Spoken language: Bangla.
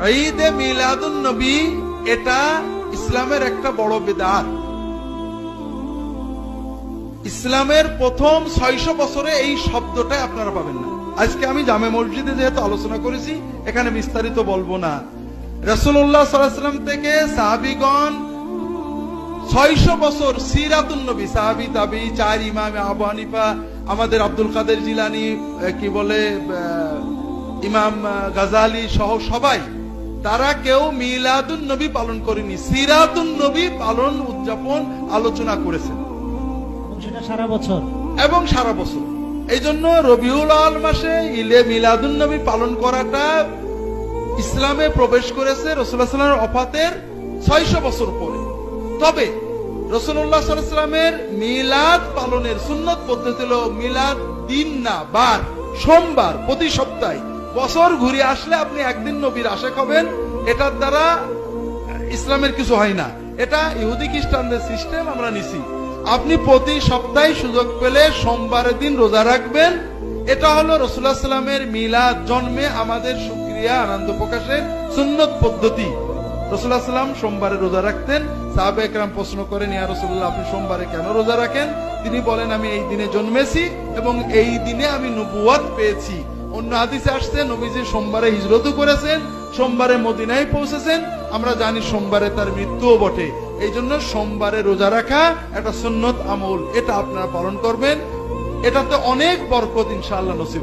ঈদে মিলাদুন নবী এটা ইসলামের একটা বড় বিদআত। ইসলামের প্রথম 600 বছরে এই শব্দটা আপনারা পাবেন না। আজকে আমি জামে মসজিদে যেহেতু আলোচনা করেছি, এখানে বিস্তারিত বলবো না। রাসূলুল্লাহ সাল্লাল্লাহু আলাইহি ওয়াসাল্লাম থেকে সাহাবীগণ 600 বছর সিরাতুন নবী, সাহাবী তাবী, 4 ইমাম, আবু হানিফা, আমাদের আব্দুল কাদের জিলানী, কি বলে ইমাম গাজালি সহ সবাই, তারা কেউ মিলাদুন নবী পালন করেনি, সিরাতুন নবী পালন, উদযাপন, আলোচনা করেছেন সেটা সারা বছর এবং সারা বছর। এই জন্য রবিউল আউয়াল মাসে ঈদে মিলাদুন নবী পালন করাটা ইসলামে প্রবেশ করেছে রাসূলুল্লাহ সাল্লাল্লাহু আলাইহি ওয়াসাল্লামের ওফাতের 600 বছর পরে। তবে রাসূলুল্লাহ সাল্লাল্লাহু আলাইহি ওয়াসাল্লামের মিলাদ পালনের সুন্নত পদ্ধতি হলো মিলাদ দিন না বার, সোমবার প্রতি সপ্তাহে। বছর ঘুরে আসলে আপনি একদিন নবীর আশিক হবেন, এটার দ্বারা ইসলামের কিছু হয় না। এটা ইহুদি খ্রিস্টানদের সিস্টেম, আমরা নিছি। আপনি প্রতি সপ্তাহে সুযোগ পেলে সোমবারের দিন রোজা রাখবেন। এটা হলো রাসূলুল্লাহ সাল্লামের মিলাদ, জন্মে আমাদের শুকরিয়া, আনন্দ প্রকাশের সুন্নত পদ্ধতি। রাসূলুল্লাহ সাল্লাম সোমবারে রোজা রাখতেন। সাহাবায়ে কেরাম প্রশ্ন করেন, ইয়া রাসূলুল্লাহ, আপনি সোমবারে কেন রোজা রাখেন? তিনি বলেন, আমি এই দিনে জন্মেছি এবং এই দিনে আমি নবুয়ত পেয়েছি। অন্য হাদিসে আসছে নবীজি সোমবারে হিজরতও করেছেন, সোমবারে মদিনায় পৌঁছেছেন। আমরা জানি সোমবারে তার মৃত্যুও বটে। এই জন্য সোমবারে রোজা রাখা একটা সুন্নত আমল, এটা আপনারা পালন করবেন। এটাতে অনেক বরকত ইনশাআল্লাহ নসিব।